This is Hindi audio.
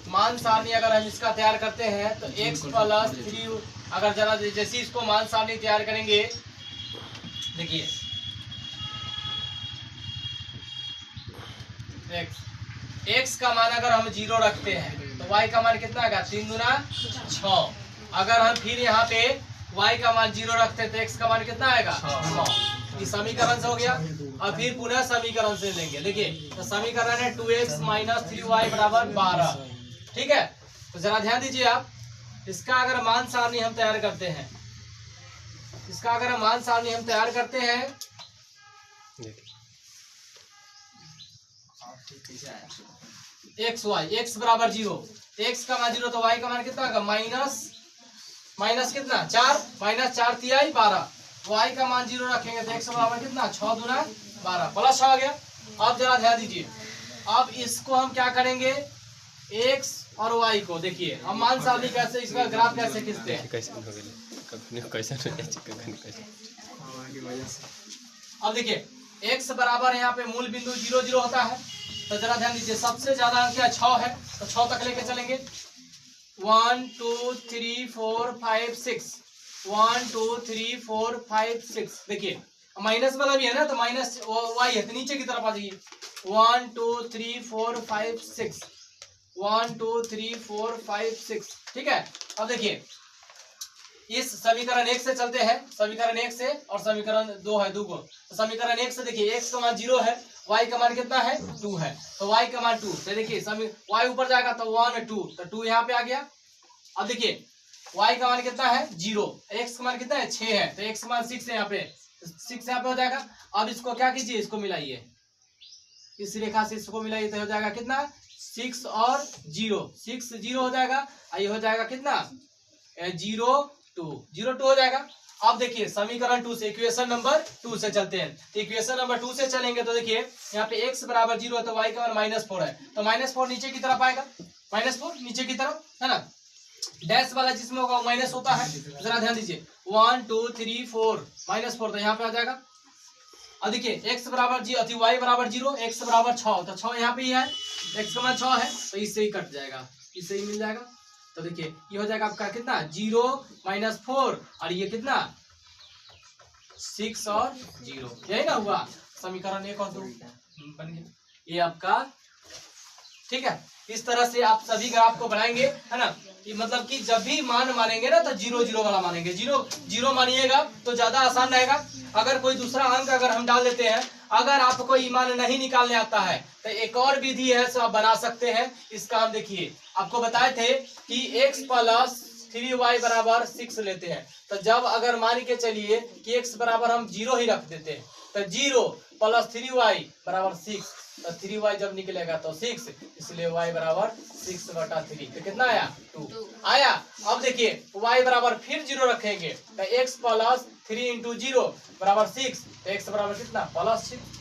मान सारणी अगर हम इसका तैयार करते हैं तो x प्लस 3, अगर जरा जैसे इसको मान सारणी तैयार करेंगे, देखिए x का मान अगर हम 0 रखते हैं तो y का मान कितना आएगा, 3 दूना 6। अगर हम फिर यहाँ पे y का मान 0 रखते हैं तो x का मान कितना आएगा, 6। इस समीकरण से हो गया। और फिर पुनः समीकरण से लेंगे, देखिए तो समीकरण है 2x माइनस 3y बराबर 12। ठीक है, तो जरा ध्यान दीजिए आप, इसका अगर मान सारणी हम तैयार करते हैं, इसका अगर मान सारणी हम तैयार करते हैं, एक्स वाई, एक्स बराबर 0, एक्स का मान 0 तो वाई का मान कितना होगा, माइनस कितना 4, माइनस 4 तिहाई 12। वाई का मान 0 रखेंगे तो एक्स बराबर कितना, 6 दूना 12 प्लस आ गया। अब जरा ध्यान दीजिए, अब इसको हम क्या करेंगे, एक्स और वाई को देखिए हम मान सारणी कैसे, इसका ग्राफ कैसे खींचते हैं। अब देखिए x बराबर यहाँ पे मूल बिंदु 0 0 होता है, तो जरा ध्यान दीजिए सबसे ज्यादा अंक क्या 6 है, तो 6 तक लेके चलेंगे। 1 2 3 4 5 6, 1 2 3 4 5 6। देखिए माइनस वाला भी है ना, तो माइनस वाई है तो नीचे की तरफ आ जाइए। 1 2 3 4 5 6, 1 2 3 4 5 6। ठीक है, अब देखिए इस समीकरण 1 से चलते हैं, समीकरण 1 से, और समीकरण 2 है 2 को। तो समीकरण 1 से देखिए x का मान 0 है, y का मान कितना है 2 है, तो y का मान 2। तो देखिए y ऊपर जाएगा तो 1 2, तो 2 यहाँ पे आ गया। अब देखिए y का मान कितना है 0, x का मान कितना है 6 है, तो x का मान 6 है यहाँ पे, 6 यहाँ पे हो जाएगा। अब इसको क्या कीजिए, इसको मिलाइए, इस रेखा से इसको मिलाइए तो हो जाएगा कितना 6 और 0, 6 0 हो जाएगा, ये हो जाएगा कितना 0 2 हो जाएगा। अब देखिए समीकरण 2 से, इक्वेशन नंबर 2 से चलते हैं, तो इक्वेशन नंबर 2 से चलेंगे तो देखिए यहाँ पे x बराबर 0 है तो y का मान -4 है, तो -4 नीचे की तरफ आएगा, -4 नीचे की तरफ है ना, डैश वाला जिसमें होगा वो माइनस होता है। जरा ध्यान दीजिए 1 2 3 4 -4 तो यहाँ पे आ जाएगा। अब देखिए x बराबर y बराबर 0, x बराबर 6, तो 6 यहाँ पे ही है, x का मान 6 है तो इससे ही कट जाएगा, इससे ही मिल जाएगा। तो देखिए ये हो जाएगा आपका कितना 0 -4, और ये कितना 6 और 0, यही ना हुआ समीकरण 1 और 2 बन गया ये आपका। ठीक है, इस तरह से आप सभी ग्राफ को बनाएंगे, है ना, कि मतलब कि जब भी मान मानेंगे ना तो 0 0 वाला मानेंगे, 0 0 मानिएगा तो ज्यादा आसान रहेगा। अगर कोई दूसरा अंक अगर हम डाल देते हैं, अगर आपको ईमान नहीं निकालने आता है तो एक और विधि है सो आप बना सकते हैं। इसका हम देखिए आपको बताए थे कि x प्लस 3y बराबर 6 लेते हैं, तो जब अगर मान के चलिए कि x बराबर हम 0 ही रख देते हैं तो 0 प्लस 3y बराबर 6, तो 3y जब निकलेगा तो 6, इसलिए y बराबर 6/3, तो कितना आया 2 आया। अब देखिए y बराबर फिर 0 रखेंगे तो x प्लस 3 × 0 बराबर 6, तो x बराबर कितना +6।